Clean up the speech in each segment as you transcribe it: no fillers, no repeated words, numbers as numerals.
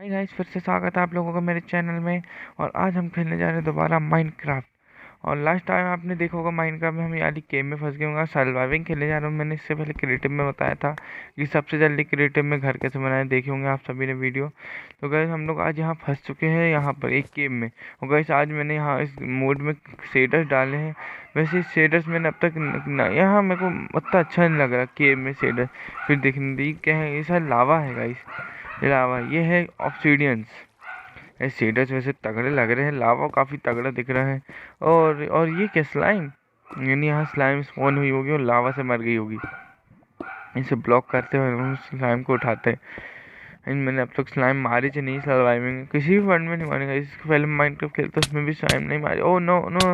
Guys फिर से स्वागत है आप लोगों का मेरे चैनल में। और आज हम खेलने जा रहे हैं दोबारा माइनक्राफ्ट। और लास्ट टाइम आपने देखा होगा माइनक्राफ्ट में हम यानी गेम में फंस गए होंगे, सर्वाइविंग खेलने जा रहा हूँ। मैंने इससे पहले क्रिएटिव में बताया था कि सबसे जल्दी क्रिएटिव में घर कैसे बनाए, देखे होंगे आप सभी ने वीडियो। तो गाइस हम लोग आज यहाँ फंस चुके हैं, यहाँ पर एक गेम में। और गाइस आज मैंने यहाँ इस मोड में शेडर्स डाले हैं। वैसे शेडर्स मैंने अब तक यहाँ मेरे को उतना अच्छा नहीं लग रहा गेम में शेडर्स। फिर देखने दी क्या है, ये शायद लावा है गाइस, लावा ये है ऑब्सीडियंस। ये शेडर्स वैसे तगड़े लग रहे हैं, लावा काफ़ी तगड़ा दिख रहा है। और ये क्या स्लाइम, यानी यहाँ स्लाइम स्पॉन हुई होगी और लावा से मर गई होगी। इसे ब्लॉक करते हुए हम स्लाइम को उठाते हैं। मैंने अब तक स्लाइम मारी थी नहीं सर्वाइविंग, किसी भी वर्ल्ड में नहीं मारेगा। इसके पहले माइनक्राफ्ट खेलते उसमें भी स्लाइम नहीं मारे। Oh no no,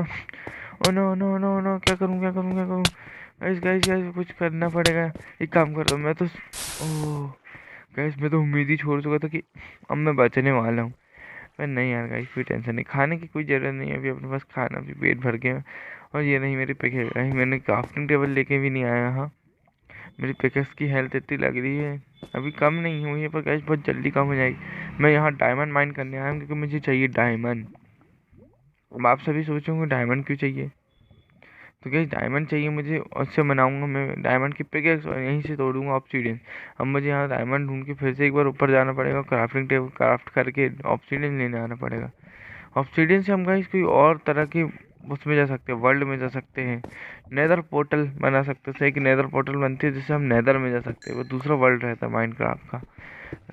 oh no no no no, क्या करूँ क्या करूँ क्या करूँ। गाइस गाइस गाइस कुछ करना पड़ेगा। एक काम करता हूँ मैं तो, ओह गाइस मैं तो उम्मीद ही छोड़ चुका था कि अब मैं बचने वाला हूँ। पर नहीं यार गाइस, कोई टेंशन नहीं, खाने की कोई ज़रूरत नहीं है अभी अपने पास, खाना भी पेट भर गया। और ये नहीं मेरी पिकेक्स, मैंने क्राफ्टिंग टेबल लेके भी नहीं आया यहाँ। मेरी पिकेक्स की हेल्थ इतनी लग रही है, अभी कम नहीं हुई है पर गाइस बहुत जल्दी कम हो जाएगी। मैं यहाँ डायमंड माइन करने आया हूँ क्योंकि मुझे चाहिए डायमंड। अब आप सभी सोचोगे डायमंड क्यों चाहिए, तो क्या डायमंड चाहिए मुझे, उससे बनाऊंगा मैं डायमंड की पिकेक्स और यहीं से तोड़ूंगा ऑब्सीडियन। अब मुझे यहाँ डायमंड ढूंढ के फिर से एक बार ऊपर जाना पड़ेगा, क्राफ्टिंग टेबल क्राफ्ट करके ऑब्सीडियन लेने आना पड़ेगा। ऑब्सीडियन से हम गाइस कोई और तरह की उसमें जा सकते हैं, वर्ल्ड में जा सकते हैं। नेदर पोर्टल बना सकते हैं, एक नेदर पोर्टल बनती है जिससे हम नेदर में जा सकते हैं, वो दूसरा वर्ल्ड रहता है माइनक्राफ्ट का।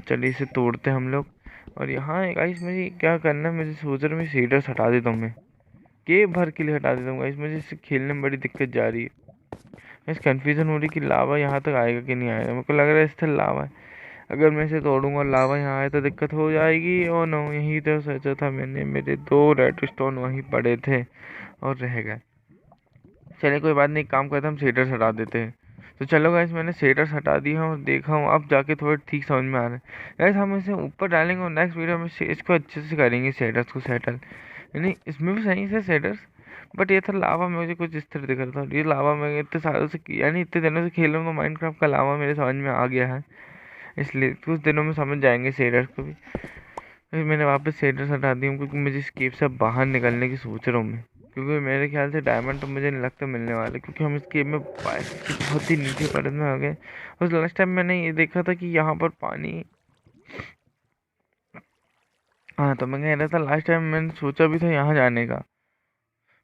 चलिए इसे तोड़ते हैं हम लोग। और यहाँ गाइस मुझे क्या करना है, मुझे सोच रहा हूँ मैं सीडर्स हटा देता हूँ, मैं के भर के लिए हटा देता हूँ गाइस। मुझे इससे खेलने में बड़ी दिक्कत जा रही है। इस कन्फ्यूज़न हो रही कि लावा यहाँ तक आएगा कि नहीं आएगा। मेरे को लग रहा है इस तरह लावा है, अगर मैं इसे तोड़ूंगा और लावा यहाँ आए तो दिक्कत हो जाएगी। और नो, यही तो सोचा था मैंने, मेरे 2 रेड स्टोन वहीं पड़े थे और रह गए। चलिए कोई बात नहीं, काम करते हम शेडर्स हटा देते हैं। तो चलो गाइस मैंने शेडर्स हटा दिए हैं और देखा हूँ अब जाके थोड़ा ठीक समझ में आ रहा है। गाइस हम इसे ऊपर डालेंगे और नेक्स्ट वीडियो में इसको अच्छे से करेंगे शेडर्स को सेटल। यानी इसमें भी सही से शेडर्स, बट ये था लावा में मुझे कुछ इस तरह दिख रहा था। ये लावा में इतने सालों से यानी इतने दिनों से खेल रहा हूँ माइनक्राफ्ट का, लावा मेरे समझ में आ गया है, इसलिए कुछ दिनों में समझ जाएंगे शेडर्स को भी। फिर मैंने वापस शेडर्स हटा दिए क्योंकि मुझे इस केव से बाहर निकलने की सोच रहा हूँ मैं, क्योंकि मेरे ख्याल से डायमंड तो मुझे नहीं लगता मिलने वाला, क्योंकि हम इस गेम में बहुत ही नीचे परत में आ गए। उस लास्ट टाइम मैंने ये देखा था कि यहाँ पर पानी, हाँ तो मैं कह रहा था लास्ट टाइम मैंने सोचा भी था यहाँ जाने का,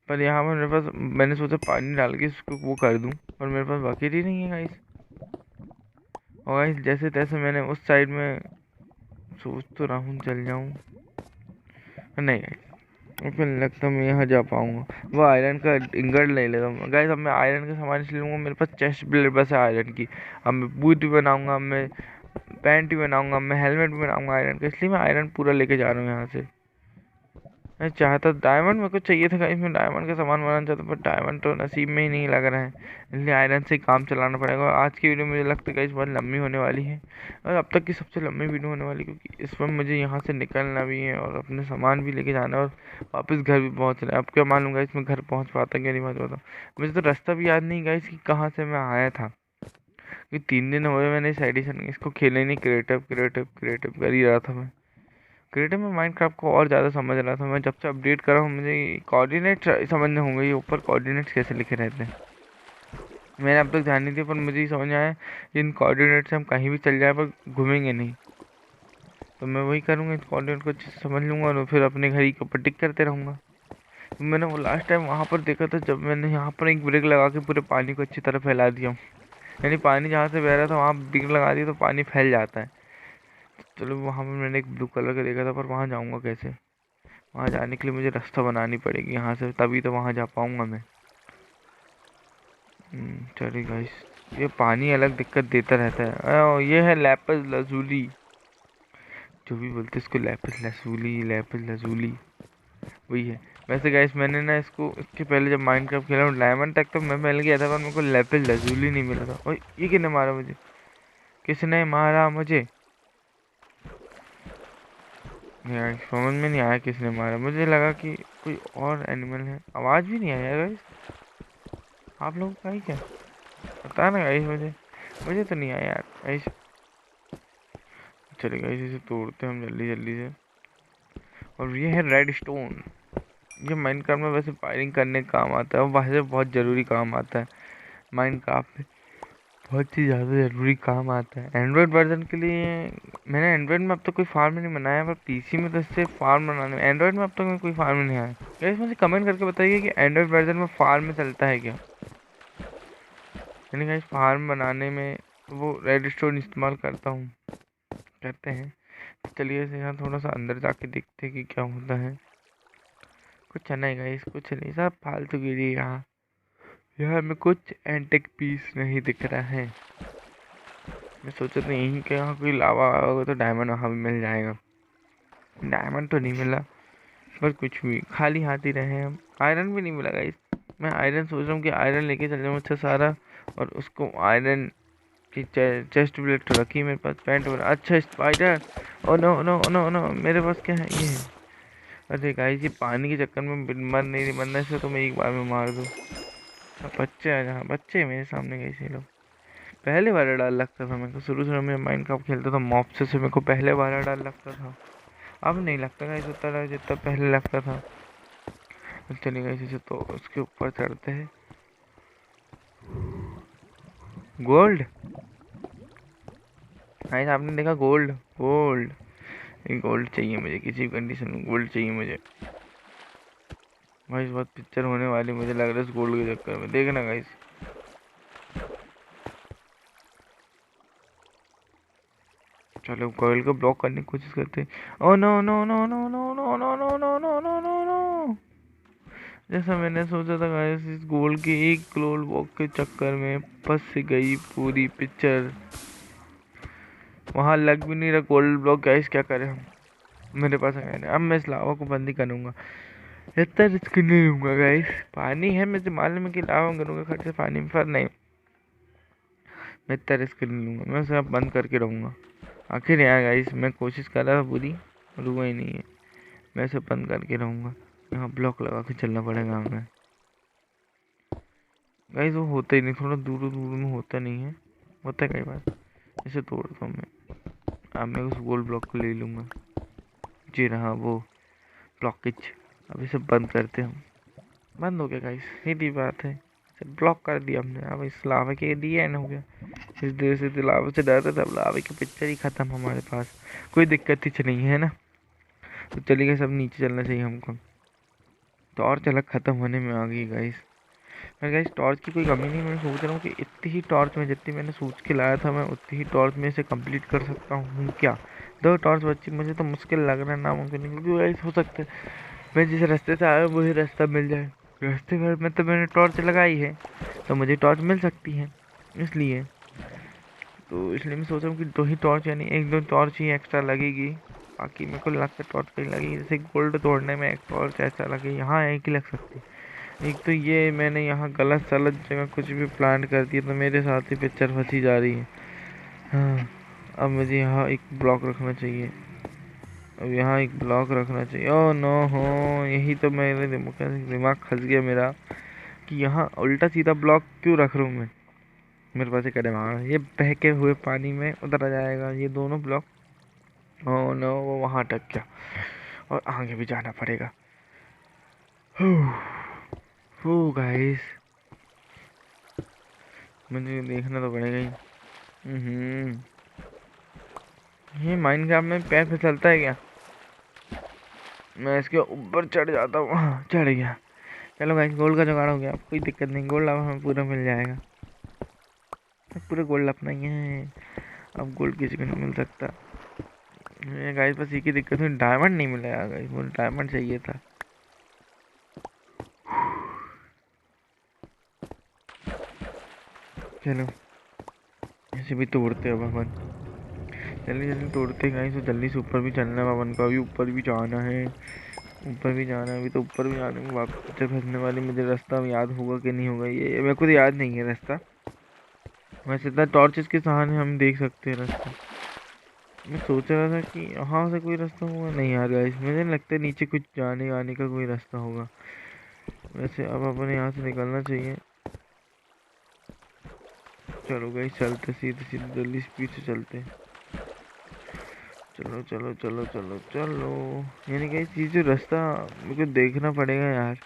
पर यहाँ पर मेरे पास मैंने सोचा पानी डाल के इसको वो कर दूँ, पर मेरे पास बकेट ही नहीं है गाइस। और गाइस जैसे तैसे मैंने उस साइड में सोच तो रहा हूँ चल जाऊँ, नहीं मुझे नहीं लगता मैं यहाँ जा पाऊंगा। वो आयरन का इंगट ले लेता हूँ गाइस। अब मैं आयरन का सामान इसलिए लूँगा, मेरे पास चेस्ट प्लेट बस है आयरन की। अब मैं बूट भी बनाऊंगा, अब मैं पैंट भी बनाऊंगा, अब मैं हेलमेट भी बनाऊंगा आयरन का, इसलिए मैं आयरन पूरा लेके जा रहा हूँ यहाँ से। मैं चाहता डायमंड मेरे को चाहिए था गाइस, मैं डायमंड का सामान बनाना चाहता हूँ, पर डायमंड तो नसीब में ही नहीं लग रहा है, इसलिए आयरन से ही काम चलाना पड़ेगा। और आज की वीडियो मुझे लगता है गाइस बहुत लंबी होने वाली है, और अब तक की सबसे लंबी वीडियो होने वाली, क्योंकि इस पर मुझे यहाँ से निकलना भी है और अपने सामान भी लेके जाना है और वापस घर भी पहुँचना है। अब क्या मालूम गाइस मैं घर पहुँच पाता क्या नहीं पहुँच पाता। मुझे तो रास्ता भी याद नहीं गाइस कि कहाँ से मैं आया था, कि 3 दिन हुए मैंने इस एडिशन इसको खेले नहीं। क्रिएटिव क्रिएटिव क्रिएटिव कर ही रहा था मैं, क्रिएटिव में माइनक्राफ्ट को और ज़्यादा समझ रहा था मैं। जब से अपडेट कर रहा हूँ मुझे कोऑर्डिनेट समझने होंगे, ये ऊपर कोऑर्डिनेट्स कैसे लिखे रहते हैं, मैंने अब तक ध्यान नहीं दिया, पर मुझे ही समझ आया इन कोऑर्डिनेट से हम कहीं भी चल जाए पर घूमेंगे नहीं। तो मैं वही करूँगा, इस कोऑर्डिनेट को अच्छे से समझ लूँगा और फिर अपने घर ही को टिक करते रहूँगा। तो मैंने वो लास्ट टाइम वहाँ पर देखा था जब मैंने यहाँ पर एक ब्रेक लगा के पूरे पानी को अच्छी तरह फैला दिया, यानी पानी जहाँ से बह रहा था वहाँ ब्रेक लगा दिया तो पानी फैल जाता है। चलो वहाँ पर मैंने एक ब्लू कलर का देखा था, पर वहाँ जाऊँगा कैसे, वहाँ जाने के लिए मुझे रास्ता बनानी पड़ेगी यहाँ से, तभी तो वहाँ जा पाऊँगा मैं। चलिए गाइस, ये पानी अलग दिक्कत देता रहता है। ये है लैपिस लजूली, जो भी बोलते इसको, लैपिस लजूली लैपिस लजूली वही है। वैसे गाइस मैंने ना इसको, इसके पहले जब माइनक्राफ्ट खेला डायमंड तक तो मैं मिल गया था, पर मेरे को लैपिस लजूली नहीं मिला था। और ये किसने मारा मुझे, किसने मारा मुझे यार, समझ में नहीं आया किसने मारा। मुझे लगा कि कोई और एनिमल है, आवाज़ भी नहीं आया गाइस। आप लोग का ही क्या पता ना गाइस, मुझे तो नहीं आया यार गाइस। चलेगा, इसे तोड़ते हैं हम जल्दी जल्दी से। और ये है रेड स्टोन। ये माइनक्राफ्ट में वैसे फायरिंग करने का काम आता है और वैसे बहुत ज़रूरी काम आता है। माइनक्राफ्ट में बहुत ही ज़्यादा ज़रूरी काम आता है एंड्रॉयड वर्जन के लिए। मैंने एंड्रॉयड में अब तक कोई फार्म नहीं बनाया, पर पीसी में तो इससे फार्म बनाने में, एंड्रॉयड में अब तक मैं कोई फार्म नहीं आया। गाइस मुझे कमेंट करके बताइए कि एंड्रॉयड वर्जन में फार्म में चलता है क्या। यानी गाइस फार्म बनाने में वो रेड स्टोन इस्तेमाल करता हूँ, करते हैं। चलिए इसे यहाँ थोड़ा सा अंदर जाके देखते हैं कि क्या होता है। कुछ नहीं गाइस, कुछ नहीं, सब फालतू गिरी। यहाँ में कुछ एंटिक पीस नहीं दिख रहा है। मैं सोचा था यहीं के यहाँ कोई लावा होगा तो डायमंड वहाँ भी मिल जाएगा। डायमंड तो नहीं मिला, पर कुछ भी खाली हाथ ही रहे हम। आयरन भी नहीं मिला गाइस। मैं आयरन सोच रहा हूँ कि आयरन लेके चल जाऊँ अच्छा सारा, और उसको आयरन की चेस्ट प्लेट रखी मेरे पास, पैंट वाला। अच्छा spider, oh no no no no, मेरे पास क्या है ये। अरे गाइस ये पानी के चक्कर में मरना से तो मैं एक बार में मार दूँ। बच्चे आ जहाँ, बच्चे मेरे सामने कैसे लोग। पहले वाला डर लगता था मेरे को, शुरू में माइनक्राफ्ट खेलता था मॉब से मेरे को पहले वाला डर लगता था। अब नहीं लगता गाइस उतना डर जितना पहले लगता था। चलिए गाइस इसे तो उसके ऊपर चढ़ते हैं। गोल्ड गाइस, आपने देखा गोल्ड, गोल्ड, ये गोल्ड चाहिए मुझे, किसी भी कंडीशन में गोल्ड चाहिए मुझे। गाइस बहुत पिक्चर होने वाली मुझे लग रहा है इस गोल्ड के चक्कर में, देखना गाइस। चलो गोल्ड को ब्लॉक करने की कोशिश करते हैं। Oh no no no no no no no no no no no no no, जैसा मैंने सोचा था गाइस, इस गोल्ड के एक गोल्ड ब्लॉक के चक्कर में फंस गई पूरी पिक्चर। वहां लग भी नहीं रहा गोल्ड ब्लॉक। गाइस क्या करें हम, मेरे पास है नहीं। अब मैं इस लावा को बंद ही करूंगा, इतना रिस्क नहीं लूंगा गाइस। पानी है, मुझे मालूम है कि लावा करूंगा खर्चे पानी में, पर नहीं, मैं इतना रिस्क नहीं लूंगा। मैं उसे बंद करके रहूंगा। आखिर यार गाइस मैं कोशिश कर रहा था पूरी, रुका ही नहीं है। मैं इसे बंद करके रहूंगा। यहाँ ब्लॉक लगा के चलना पड़ेगा हमें गाइस। वो होता ही नहीं, थोड़ा दूर दूर में होता नहीं है, होता है कई बार। इसे तोड़ता हूँ मैं। अब मैं उस गोल ब्लॉक को ले लूँगा। जी रहा वो ब्लॉकेज। अब इसे बंद करते हम। बंद हो गया गाइस, सीधी बात है, इसे ब्लॉक कर दिया हमने। अब इस लावा के लिए एंड हो गया। इस देर से लावा से डरता था, लावा की पिक्चर ही खत्म हमारे पास, कोई दिक्कत ही नहीं है ना। तो चलिए सब नीचे चलना चाहिए हमको। टॉर्च अलग खत्म होने में आ गई गाइस। मैं गाइस टॉर्च की कोई कमी नहीं, मैं सोच रहा हूँ कि इतनी ही टॉर्च में जितनी मैंने सोच के लाया था, मैं उतनी ही टॉर्च में इसे कंप्लीट कर सकता हूँ क्या। 2 टॉर्च बच्ची, मुझे तो मुश्किल लग रहा है, नामुमकिन नहीं, क्योंकि गाइस हो सकता है मैं जिस रास्ते से आया वही रास्ता मिल जाए। रास्ते भर में तो मैंने टॉर्च लगाई है, तो मुझे टॉर्च मिल सकती है। इसलिए मैं सोच रहा हूँ कि 2 ही टॉर्च, यानी 1-2 टॉर्च ही एक्स्ट्रा लगेगी। बाकी मेरे को लगता है टॉर्च कहीं लगेगी, जैसे गोल्ड तोड़ने में एक टॉर्च एक्स्ट्रा लगी, यहाँ एक ही लग सकती है। एक तो ये मैंने यहाँ गलत सलत जगह कुछ भी प्लांट कर दिया, तो मेरे साथ ही पिक्चर फंसी जा रही है। हाँ, अब मुझे यहाँ एक ब्लॉक रखना चाहिए। अब यहाँ एक ब्लॉक रखना चाहिए। ओह नो हो, यही तो मेरे दिमाग फंस गया मेरा कि यहाँ उल्टा सीधा ब्लॉक क्यों रख रहा हूँ मैं। मेरे पास एक दिमाग, ये बहके हुए पानी में उतर आ जाएगा ये दोनों ब्लॉक। ओह नो, वो वहाँ अटक गया और आगे भी जाना पड़ेगा। गाइस मुझे देखना तो पड़ेगा ही। ये माइनक्राफ्ट में पैर फिसलता है क्या। मैं इसके ऊपर चढ़ जाता हूँ, चढ़ गया। चलो गाइस गोल्ड का जुगाड़ हो गया, कोई दिक्कत नहीं, गोल्ड अब हमें पूरा मिल जाएगा। पूरा गोल्ड अपना ही है, अब गोल्ड किसी को नहीं मिल सकता। गाइस बस एक ही दिक्कत है, डायमंड नहीं मिला यार गाइस, मुझे डायमंड चाहिए था। चलो ऐसे भी तोड़ते हैं भवन, जल्दी जल्दी तोड़ते गाइस, तो जल्दी से ऊपर भी चलना है भवन को, अभी ऊपर भी जाना है, ऊपर भी जाना है। अभी तो ऊपर भी जाने में वापस फंसने वाली, मुझे रास्ता याद होगा कि नहीं होगा ये मेरे को तो याद नहीं है रास्ता। वैसे इतना टॉर्चेस के सहारे हम देख सकते हैं रास्ता। मैं सोच रहा था कि यहाँ से कोई रास्ता होगा, नहीं यार गाइस मुझे नहीं लगता नीचे कुछ जाने आने का कोई रास्ता होगा। वैसे अब अपने यहाँ से निकलना चाहिए। चलो गाइस चलते सीधे सीधे जल्दी स्पीड से चलते हैं। चलो चलो चलो चलो चलो। यानी कि ये जो रास्ता मुझे देखना पड़ेगा यार।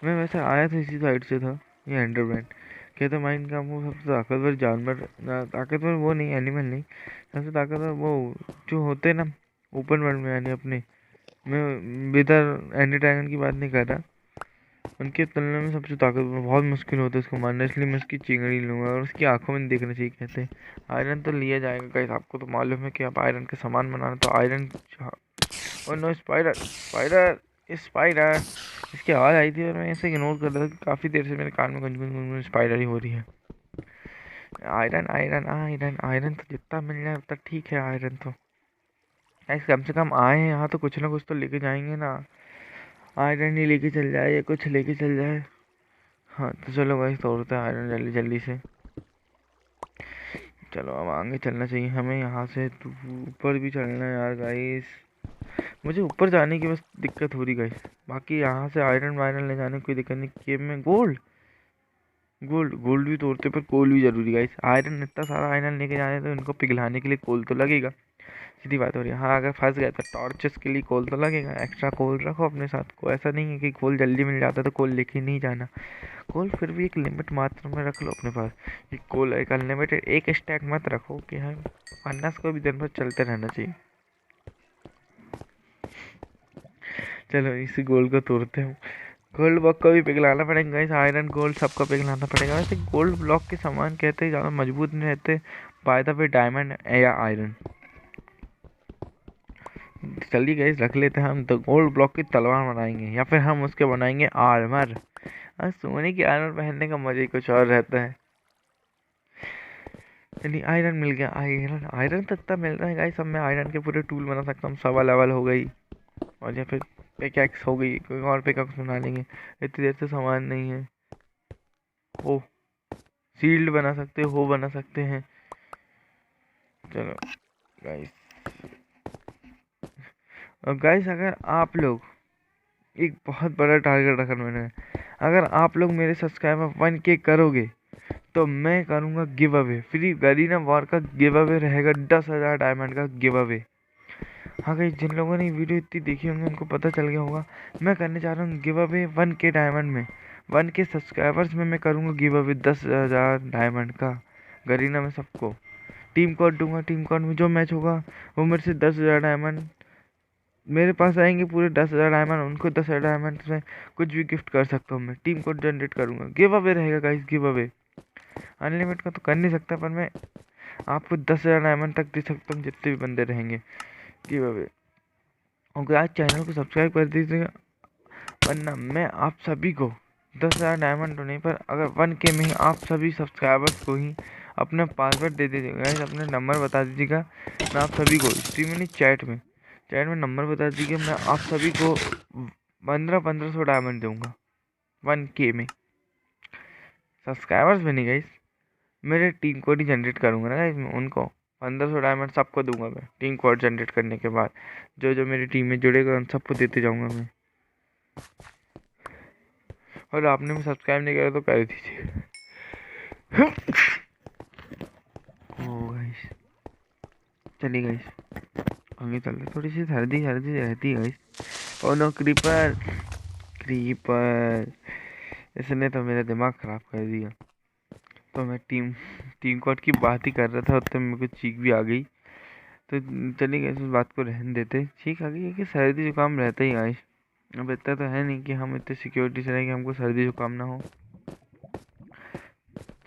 मैं वैसे आया था इसी साइड से था। ये एंडरमैन कहते माइन का वो सबसे ताकतवर जानवर, ताकतवर वो नहीं, एनिमल नहीं, सबसे ताकतवर वो जो होते हैं ना ओपन वर्ल्ड में, यानी अपने, मैं बेहतर एंडी ड्रैगन की बात नहीं कर रहा, उनके तुलना में सबसे ताकतवर बहुत मुश्किल होता है उसको मारना, इसलिए मैं उसकी चिंगड़ी लूँगा और उसकी आंखों में नहीं देखना चाहिए कहते हैं। आयरन तो लिया जाएगा गाइस, आपको तो मालूम है कि आप आयरन का सामान बनाना तो आयरन। और नो स्पाइडर स्पाइडर स्पाइडर, इसकी आवाज़ आई थी और मैं ऐसे इग्नोर कर रहा था, काफ़ी देर से मेरे कान में गुनगुन स्पाइडर ही हो रही है। आयरन आयरन आयरन आयरन तो जितना मिल जाए उतना ठीक है। आयरन तो गाइस कम से कम आए हैं यहाँ तो कुछ ना कुछ तो लेके जाएंगे ना। आयरन ही लेके चल जाए या कुछ लेके चल जाए। हाँ तो चलो गाइस तोड़ते हैं आयरन जल्दी जल्दी से। चलो अब आगे चलना चाहिए हमें, यहाँ से तो ऊपर भी चलना है यार गाइस। मुझे ऊपर जाने की बस दिक्कत हो रही गाइस, बाकी यहाँ से आयरन वायरन ले जाने की कोई दिक्कत नहीं। केव में गोल्ड गोल्ड गोल्ड भी तोड़ते पर कोल भी जरूरी गाइस। आयरन इतना सारा आयरन लेके जाने तो इनको पिघलाने के लिए कोल तो लगेगा, सीधी बात हो रही है। हाँ अगर फंस गए तो टॉर्चेस के लिए कोल तो लगेगा, एक्स्ट्रा कोल रखो अपने साथ। को ऐसा नहीं है कि कोल जल्दी मिल जाता है तो कोल लेके नहीं जाना। कोल फिर भी एक लिमिट मात्रा में रख लो अपने पास। ये कोल एक अनलिमिटेड एक स्टैक मत रखो कि हाँ अन्नस को भी दिन भर चलते रहना चाहिए। चलो इसी गोल्ड को तोड़ते हैं। गोल्ड ब्लॉक को भी पिघलाना पड़ेगा इस आयरन गोल्ड सबको पिघलाना पड़ेगा। वैसे गोल्ड ब्लॉक के सामान कहते हैं ज़्यादा मजबूत नहीं रहते, बाय द वे डायमंड या आयरन। चलिए गाइस रख लेते हैं हम तो गोल्ड ब्लॉक की तलवार बनाएंगे या फिर हम उसके बनाएंगे आर्मर। और सोने की आर्मर पहनने का मजा ही कुछ और रहता है। चलिए आयरन मिल गया। आयरन आयरन तो इतना मिल रहा है गाइस, अब मैं आयरन के पूरे टूल बना सकता हूँ। 1.25 हो गई और या फिर पिकैक्स हो गई, कोई और पिकैक्स बना लेंगे। इतनी देर से सामान नहीं है। ओ शील्ड बना सकते हो बना सकते हैं। चलो गाइस, और गाइस अगर आप लोग, एक बहुत बड़ा टारगेट रखा मैंने, अगर आप लोग मेरे सब्सक्राइबर 1K करोगे तो मैं करूँगा give away, free Garena war का गिव अवे रहेगा, 10,000 डायमंड का गिव अवे। हाँ गाइस जिन लोगों ने वीडियो इतनी देखी होंगी उनको पता चल गया होगा, मैं करने जा रहा हूँ गिव अवे 1K डायमंड में। 1K सब्सक्राइबर्स में मैं करूँगा गिव अवे 10,000 डायमंड का गरीना में सबको। टीम कोड दूंगा, टीम कोड में जो मैच होगा वो मेरे से 10,000 डायमंड मेरे पास आएंगे, पूरे 10,000 डायमंड उनको 10,000 डायमंड में कुछ भी गिफ्ट कर सकता हूँ मैं। टीम कोड जनरेट करूँगा, गिव अवे रहेगा गाइस गिव अवे। अनलिमिट का तो कर नहीं सकता पर मैं आपको 10,000 डायमंड तक दे सकता हूँ जितने भी बंदे रहेंगे गिव अवे। और आज चैनल को सब्सक्राइब कर दीजिएगा, वरना मैं आप सभी को 10,000 डायमंड तो नहीं पर अगर 1K में ही आप सभी सब्सक्राइबर्स को ही अपना पासवर्ड दे दीजिएगा गाइस, अपना नंबर बता दीजिएगा। मैं आप सभी को स्ट्रीम में चैट में नंबर बता दीजिए, मैं आप सभी को 1500 डायमंड दूंगा 1K में। सब्सक्राइबर्स में नहीं गाइस, मेरे टीम कोड ही जनरेट करूँगा ना गाइस, मैं उनको 1500 डायमंड सबको दूंगा मैं टीम कोड जनरेट करने के बाद। जो जो मेरी टीम में जुड़ेगा उन सबको देते जाऊँगा मैं। और आपने भी सब्सक्राइब नहीं करा तो कर दीजिए। ओ गाइस चलिए गाइस आगे चलते, थोड़ी सी सर्दी सर्दी रहती है guys. Oh no creeper creeper, इसने तो मेरा दिमाग ख़राब कर दिया। तो मैं टीम कोड की बात ही कर रहा था उतने मेरे को चीख भी आ गई। तो चलिए गाइस उस बात को रहने देते। चीख आ गई है कि सर्दी जुकाम रहता ही गाइस, अब इतना तो है नहीं कि हम इतने सिक्योरिटी से रहें कि हमको सर्दी जुकाम ना हो।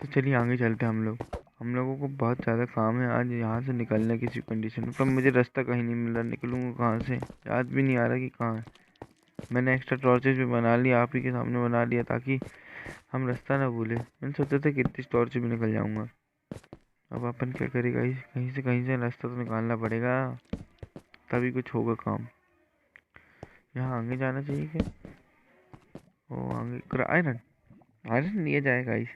तो चलिए आगे चलते हैं हम लोगों को बहुत ज़्यादा काम है आज यहाँ से निकलने की कंडीशन में, पर मुझे रास्ता कहीं नहीं मिल रहा, निकलूँगा कहाँ से, याद भी नहीं आ रहा कि कहाँ है। मैंने एक्स्ट्रा टॉर्चेज भी बना लिया, आप ही के सामने बना लिया ताकि हम रास्ता ना भूले। मैंने सोचा था कि इतनी टॉर्च भी निकल जाऊँगा। अब अपन क्या करेगा, कहीं से रास्ता तो निकालना पड़ेगा, तभी कुछ होगा काम। यहाँ आगे जाना चाहिए क्या? ओ आगे आयरन आयरन लिया जाएगा इस।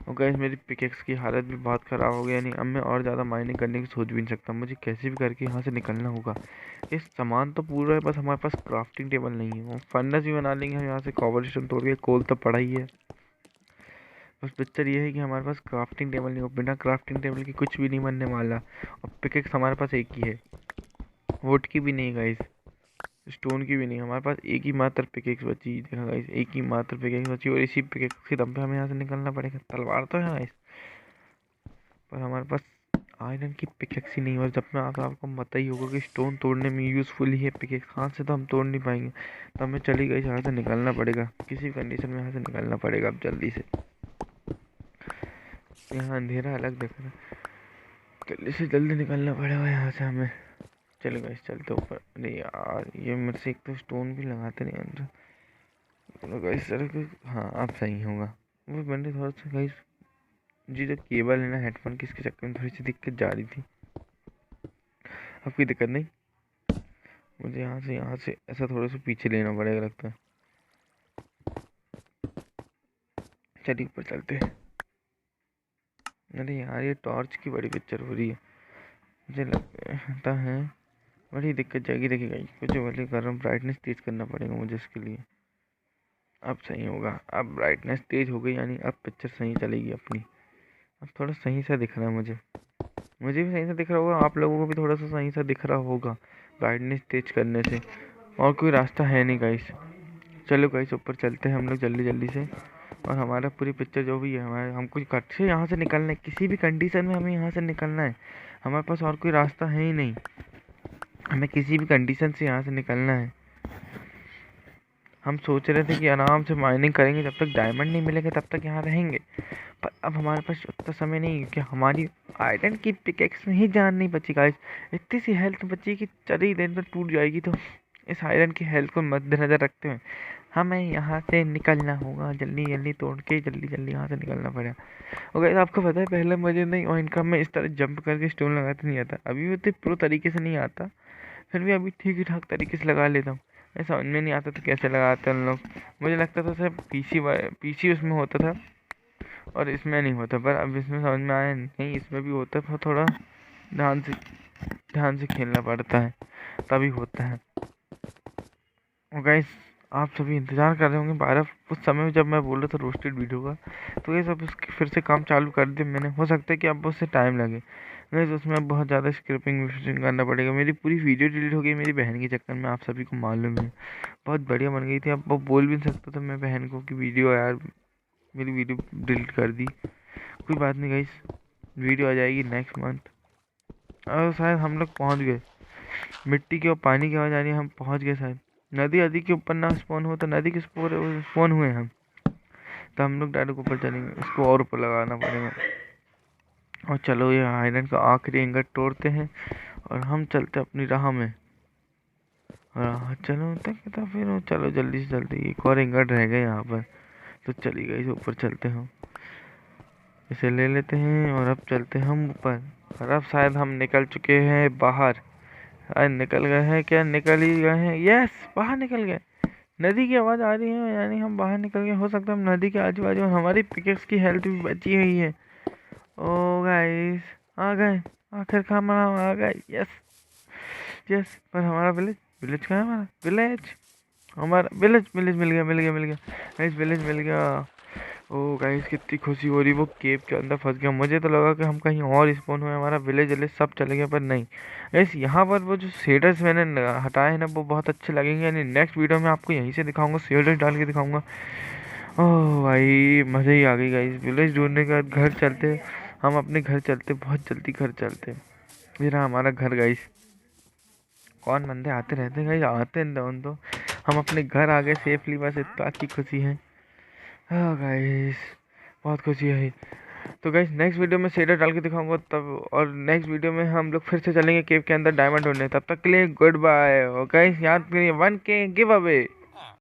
और गाइस मेरी पिकेक्स की हालत भी बहुत ख़राब हो गई, यानी अब मैं और ज़्यादा माइनिंग करने की सोच भी नहीं सकता, मुझे कैसे भी करके यहाँ से निकलना होगा। इस सामान तो पूरा है, बस हमारे पास क्राफ्टिंग टेबल नहीं है। वो फर्नेस भी बना लेंगे हम यहाँ से, कॉबल स्टोन तोड़ के, कोल तो पड़ा ही है, बस पिक्चर ये है कि हमारे पास क्राफ्टिंग टेबल नहीं हो, बिना क्राफ्टिंग टेबल के कुछ भी नहीं बनने वाला। और पिकेक्स हमारे पास एक ही है, वुड की भी नहीं गाइस, स्टोन की भी नहीं, हमारे पास एक ही मात्र पिकेक्स बची। देखा गाइस, एक ही मात्र पिकेक्स बची और इसी पिकेक्स के दम पे हमें यहाँ से निकलना पड़ेगा। तलवार तो है गाइस, पर हमारे पास आयरन की पिकेक्स ही नहीं। और जब मैं आपको पता ही होगा कि स्टोन तोड़ने में यूज़फुल ही है पिकेक्स, हाथ से तो हम तोड़ नहीं पाएंगे। तो हमें चली गई, यहाँ से निकलना पड़ेगा, किसी भी कंडीशन में यहाँ से निकलना पड़ेगा अब जल्दी से। यहाँ अंधेरा अलग दिख रहा है, जल्दी से जल्दी निकलना पड़ेगा यहाँ से हमें। चलो गाइस चलते ऊपर। अरे यार, ये मेरे से एक तो स्टोन भी लगाते नहीं अंदर। चलो गाइस सर, हाँ अब सही होगा। वो मैंने थोड़ा सा गाइस, जी जो केबल है ना हेडफोन की, इसके चक्कर में थोड़ी सी दिक्कत जा रही थी। अब कोई दिक्कत नहीं, मुझे यहाँ से ऐसा थोड़ा सा पीछे लेना पड़ेगा लगता है। चलिए ऊपर चलते हैं। अरे यार, ये टॉर्च की बड़ी पिक्चर हो रही है, मुझे लगता है बड़ी दिक्कत जाएगी। देखिएगा कुछ वाले कर रहा हूँ, ब्राइटनेस तेज करना पड़ेगा मुझे इसके लिए। अब सही होगा, अब ब्राइटनेस तेज हो गई, यानी अब पिक्चर सही चलेगी अपनी। अब थोड़ा सही सा दिख रहा है मुझे भी सही सा दिख रहा होगा, आप लोगों को भी थोड़ा सा सही सा दिख रहा होगा ब्राइटनेस तेज करने से। और कोई रास्ता है नहीं गाइस। चलो गाइस ऊपर चलते हैं हम लोग जल्दी जल्दी से। और हमारा पूरी पिक्चर जो भी है, हमारे हमको कट से यहाँ से निकलना है, किसी भी कंडीशन में हमें यहाँ से निकलना है। हमारे पास और कोई रास्ता है ही नहीं, हमें किसी भी कंडीशन से यहाँ से निकलना है। हम सोच रहे थे कि आराम से माइनिंग करेंगे, जब तक डायमंड नहीं मिलेगा तब तक यहाँ रहेंगे। पर अब हमारे पास उतना समय नहीं है, क्योंकि हमारी आयरन की पिकेक्स में ही जान नहीं बची गाइस। इतनी सी हेल्थ बची कि चली दिन में टूट जाएगी। तो इस आयरन की हेल्थ को मद्देनजर रखते हुए हमें यहाँ से निकलना होगा, जल्दी जल्दी तोड़ के जल्दी जल्दी यहाँ से निकलना पड़ेगा। और गाइस आपको पता है, पहले मुझे नहीं और इनका में इस तरह जंप करके स्टोन लगाते नहीं आता, अभी भी तो प्रो तरीके से नहीं आता, फिर भी अभी ठीक ठाक तरीके से लगा लेता हूँ। ऐसा समझ में नहीं आता तो कैसे लगाते हैं उन लोग। मुझे लगता था सिर्फ पीसी उसमें होता था और इसमें नहीं होता, पर अब इसमें समझ में आया नहीं, इसमें भी होता है, थोड़ा ध्यान से खेलना पड़ता है तभी होता है। और गाइस आप सभी इंतज़ार कर रहे होंगे 12 उस समय जब मैं बोल रहा था रोस्टेड वीडियो का, तो ये सब उसके फिर से काम चालू कर दिया मैंने। हो सकता है कि अब उससे टाइम लगे गाइस, उसमें अब बहुत ज़्यादा स्क्रिपिंग करना पड़ेगा। मेरी पूरी वीडियो डिलीट हो गई मेरी बहन के चक्कर में, आप सभी को मालूम है। बहुत बढ़िया बन गई थी, अब वो बोल भी नहीं सकता था मैं बहन को कि वीडियो यार मेरी वीडियो डिलीट कर दी। कोई बात नहीं गाइस, वीडियो आ जाएगी नेक्स्ट मंथ। और शायद हम लोग पहुँच गए, मिट्टी की और पानी की आवाज़ आ रही है, हम पहुँच गए शायद। नदी के ऊपर ना स्पॉन हो तो नदी के स्पॉन हुए हम, तो हम लोग डायरेक्ट ऊपर चलेंगे, इसको और ऊपर लगाना पड़ेगा। और चलो ये आयरन का आखिरी इंगट तोड़ते हैं और हम चलते अपनी राह में। और चलो तक तो फिर चलो जल्दी से जल्दी, एक और इंगट रह गए यहाँ पर, तो चली गई ऊपर चलते हम, इसे ले लेते हैं और अब चलते हम ऊपर। और अब शायद हम निकल चुके हैं बाहर। अरे निकल गए हैं क्या, निकल ही गए हैं, यस बाहर निकल गए। नदी की आवाज़ आ रही है, यानी हम बाहर निकल गए। हो सकता है हम नदी के आजू बाजू, और हमारी पिकेक्स की हेल्थ भी बची हुई है। ओ गाइस आ गए, आखिरकार हम आ गए, यस यस। पर हमारा विलेज कहाँ है, हमारा विलेज मिल गया गाइस, विलेज मिल गया। ओ गाइस कितनी खुशी हो रही, वो केव के अंदर फंस गया। मुझे तो लगा कि हम कहीं और स्पॉन हुए, हमारा विलेज सब चले गए, पर नहीं गाइस। यहाँ पर वो जो शेडर्स मैंने हटाए हैं ना, वो बहुत अच्छे लगेंगे, यानी नेक्स्ट वीडियो में आपको यहीं से दिखाऊंगा, शेडर्स डाल के दिखाऊंगा। ओह भाई मज़े ही आ गई गाइस। विलेज ढूंढने के बाद घर चलते, हम अपने घर चलते, बहुत जल्दी घर चलते। ये रहा हमारा घर गाइस। कौन बंदे आते रहते हैं गाइस, आते हैं डाउन, तो हम अपने घर आ गए सेफली, बस इतना की खुशी है। हाँ गाइस बहुत खुशी है। तो गाइस नेक्स्ट वीडियो में शेडर डाल के दिखाऊंगा तब, और नेक्स्ट वीडियो में हम लोग फिर से चलेंगे केव के अंदर डायमंड ढूंढने। तब तक के लिए गुड बाय। और गाइस याद करिए 1K गिव अवे।